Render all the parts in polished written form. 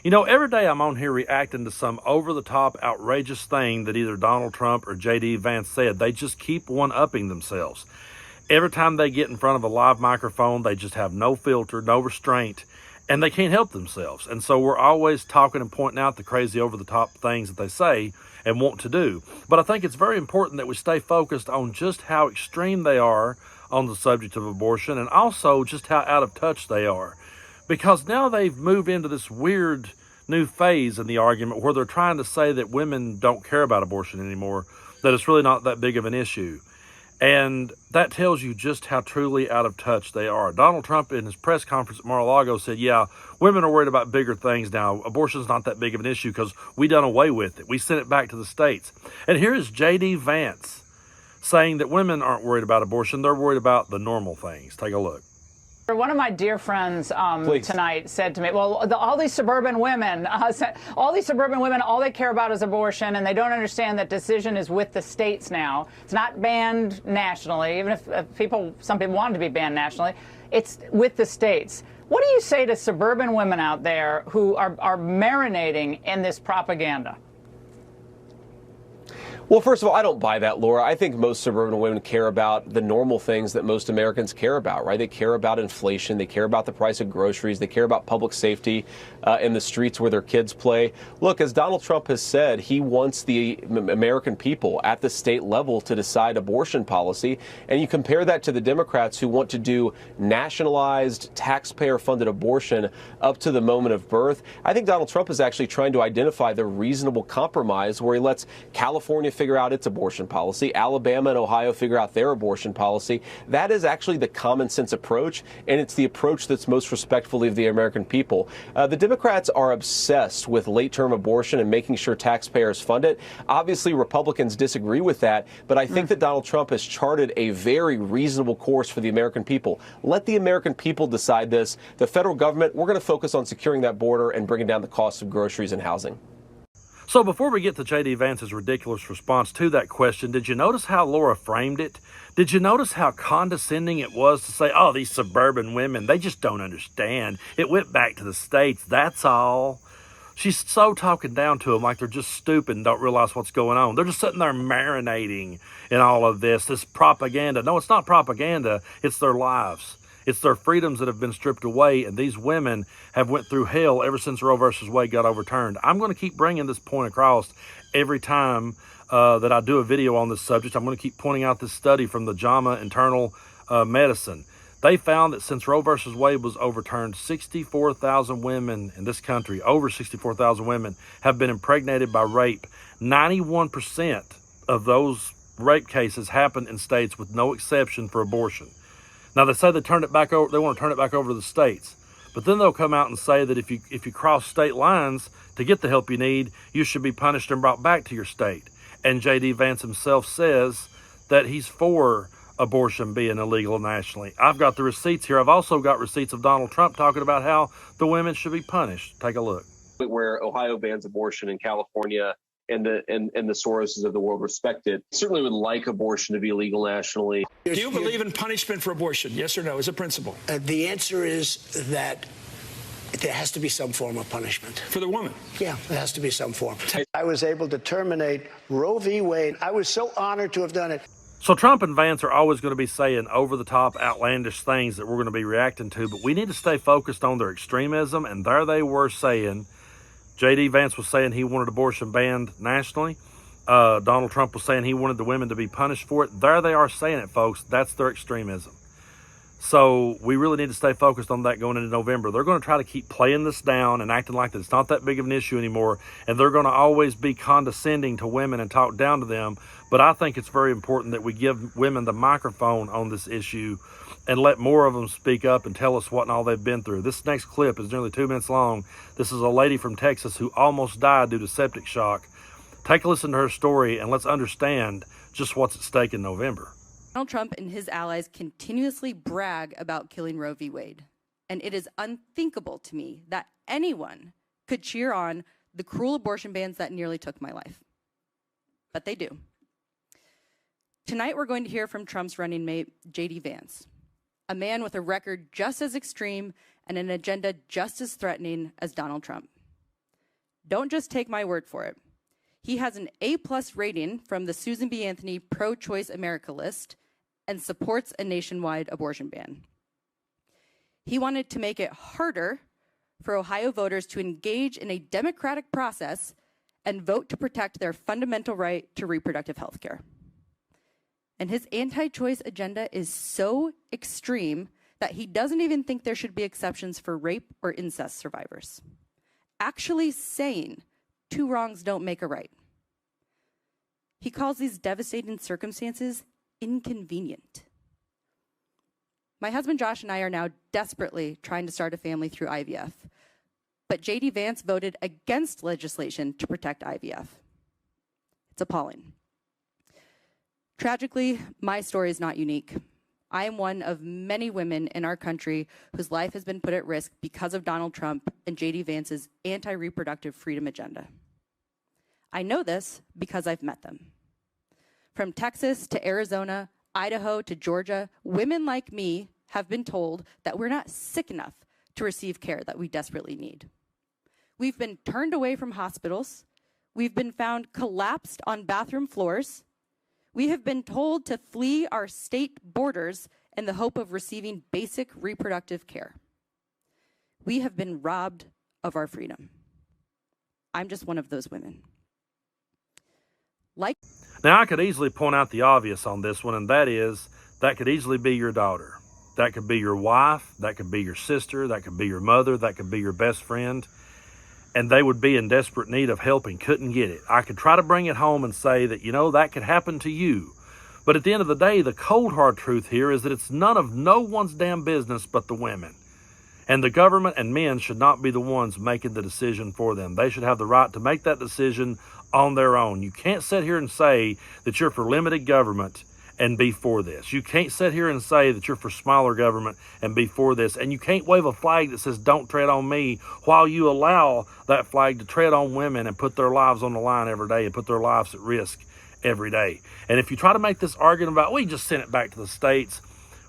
You know, every day I'm on here reacting to some over-the-top, outrageous thing that either Donald Trump or J.D. Vance said. They just keep one-upping themselves. Every time they get in front of a live microphone, they just have no filter, no restraint, and they can't help themselves. And so we're always talking and pointing out the crazy over-the-top things that they say and want to do. But I think it's very important that we stay focused on just how extreme they are on the subject of abortion, and also just how out of touch they are. Because now they've moved into this weird new phase in the argument where they're trying to say that women don't care about abortion anymore, that it's really not that big of an issue. And that tells you just how truly out of touch they are. Donald Trump in his press conference at Mar-a-Lago said, yeah, women are worried about bigger things now. Abortion's not that big of an issue because we done away with it. We sent it back to the states. And here is J.D. Vance saying that women aren't worried about abortion. They're worried about the normal things. Take a look. One of my dear friends tonight said to me, well, all these suburban women, all they care about is abortion, and they don't understand that decision is with the states now. It's not banned nationally, even if some people want it to be banned nationally. It's with the states. What do you say to suburban women out there who are marinating in this propaganda? Well, first of all, I don't buy that, Laura. I think most suburban women care about the normal things that most Americans care about, right? They care about inflation. They care about the price of groceries. They care about public safety in the streets where their kids play. Look, as Donald Trump has said, he wants the American people at the state level to decide abortion policy. And you compare that to the Democrats who want to do nationalized, taxpayer-funded abortion up to the moment of birth. I think Donald Trump is actually trying to identify the reasonable compromise where he lets California figure out its abortion policy, Alabama and Ohio figure out their abortion policy. That is actually the common sense approach, and it's the approach that's most respectful of the American people. The Democrats are obsessed with late-term abortion and making sure taxpayers fund it. Obviously, Republicans disagree with that, but I think that Donald Trump has charted a very reasonable course for the American people. Let the American people decide this. The federal government, we're going to focus on securing that border and bringing down the cost of groceries and housing. So before we get to J.D. Vance's ridiculous response to that question, did you notice how Laura framed it? Did you notice how condescending it was to say, oh, these suburban women, they just don't understand. It went back to the states, that's all. She's so talking down to them like they're just stupid and don't realize what's going on. They're just sitting there marinating in all of this propaganda. No, it's not propaganda. It's their lives. It's their freedoms that have been stripped away, and these women have went through hell ever since Roe versus Wade got overturned. I'm going to keep bringing this point across every time that I do a video on this subject. I'm going to keep pointing out this study from the JAMA Internal Medicine. They found that since Roe versus Wade was overturned, 64,000 women in this country, over 64,000 women, have been impregnated by rape. 91% of those rape cases happen in states with no exception for abortion. Now, they say they turned it back over. They want to turn it back over to the states. But then they'll come out and say that if you cross state lines to get the help you need, you should be punished and brought back to your state. And J.D. Vance himself says that he's for abortion being illegal nationally. I've got the receipts here. I've also got receipts of Donald Trump talking about how the women should be punished. Take a look. Where Ohio bans abortion in California and the Soroses of the world respect it. Certainly would like abortion to be illegal nationally. Do you believe in punishment for abortion? Yes or no, as a principle? The answer is that there has to be some form of punishment. For the woman? Yeah, there has to be some form. I was able to terminate Roe v. Wade. I was so honored to have done it. So Trump and Vance are always going to be saying over-the-top, outlandish things that we're going to be reacting to, but we need to stay focused on their extremism, and there they were saying, J.D. Vance was saying he wanted abortion banned nationally. Donald Trump was saying he wanted the women to be punished for it. There they are saying it, folks. That's their extremism. So we really need to stay focused on that going into November. They're going to try to keep playing this down and acting like that it's not that big of an issue anymore. And they're going to always be condescending to women and talk down to them. But I think it's very important that we give women the microphone on this issue and let more of them speak up and tell us what and all they've been through. This next clip is nearly 2 minutes long. This is a lady from Texas who almost died due to septic shock. Take a listen to her story and let's understand just what's at stake in November. Donald Trump and his allies continuously brag about killing Roe v. Wade. And it is unthinkable to me that anyone could cheer on the cruel abortion bans that nearly took my life. But they do. Tonight, we're going to hear from Trump's running mate, J.D. Vance, a man with a record just as extreme and an agenda just as threatening as Donald Trump. Don't just take my word for it. He has an A+ rating from the Susan B. Anthony Pro-Choice America list and supports a nationwide abortion ban. He wanted to make it harder for Ohio voters to engage in a democratic process and vote to protect their fundamental right to reproductive health care. And his anti-choice agenda is so extreme that he doesn't even think there should be exceptions for rape or incest survivors, actually saying 2 wrongs don't make a right. He calls these devastating circumstances inconvenient. My husband Josh and I are now desperately trying to start a family through IVF, but JD Vance voted against legislation to protect IVF. It's appalling. Tragically, my story is not unique. I am one of many women in our country whose life has been put at risk because of Donald Trump and JD Vance's anti-reproductive freedom agenda. I know this because I've met them. From Texas to Arizona, Idaho to Georgia, women like me have been told that we're not sick enough to receive care that we desperately need. We've been turned away from hospitals. We've been found collapsed on bathroom floors. We have been told to flee our state borders in the hope of receiving basic reproductive care. We have been robbed of our freedom. I'm just one of those women. Now, I could easily point out the obvious on this one, and that is, that could easily be your daughter. That could be your wife. That could be your sister. That could be your mother. That could be your best friend. And they would be in desperate need of help and couldn't get it. I could try to bring it home and say that, that could happen to you. But at the end of the day, the cold hard truth here is that it's none of no one's damn business but the women. And the government and men should not be the ones making the decision for them. They should have the right to make that decision on their own. You can't sit here and say that you're for limited government and be for this. You can't sit here and say that you're for smaller government and be for this. And you can't wave a flag that says, don't tread on me, while you allow that flag to tread on women and put their lives on the line every day and put their lives at risk every day. And if you try to make this argument about, we just send it back to the states,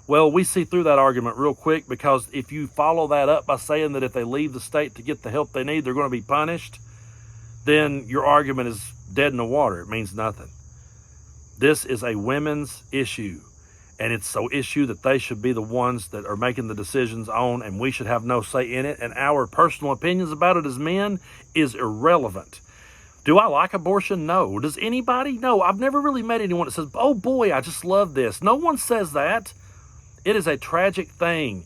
well, we see through that argument real quick, because if you follow that up by saying that if they leave the state to get the help they need, they're going to be punished, then your argument is dead in the water. It means nothing. This is a women's issue, and it's an issue that they should be the ones that are making the decisions on, and we should have no say in it, and our personal opinions about it as men is irrelevant. Do I like abortion? No. Does anybody? No. I've never really met anyone that says, oh boy, I just love this. No one says that. It is a tragic thing.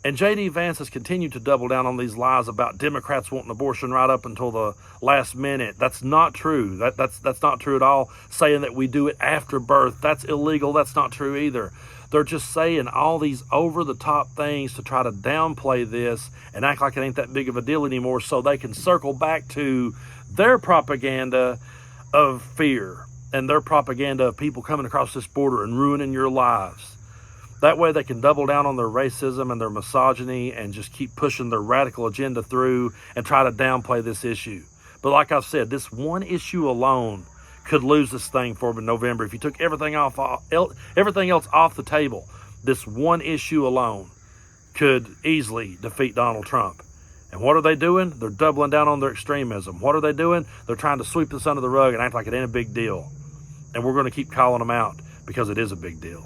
And J.D. Vance has continued to double down on these lies about Democrats wanting abortion right up until the last minute. That's not true. That's not true at all. Saying that we do it after birth, that's illegal. That's not true either. They're just saying all these over-the-top things to try to downplay this and act like it ain't that big of a deal anymore, so they can circle back to their propaganda of fear and their propaganda of people coming across this border and ruining your lives. That way they can double down on their racism and their misogyny and just keep pushing their radical agenda through and try to downplay this issue. But like I said, this one issue alone could lose this thing for them in November. If you took everything else off the table, this one issue alone could easily defeat Donald Trump. And what are they doing? They're doubling down on their extremism. What are they doing? They're trying to sweep this under the rug and act like it ain't a big deal. And we're going to keep calling them out because it is a big deal.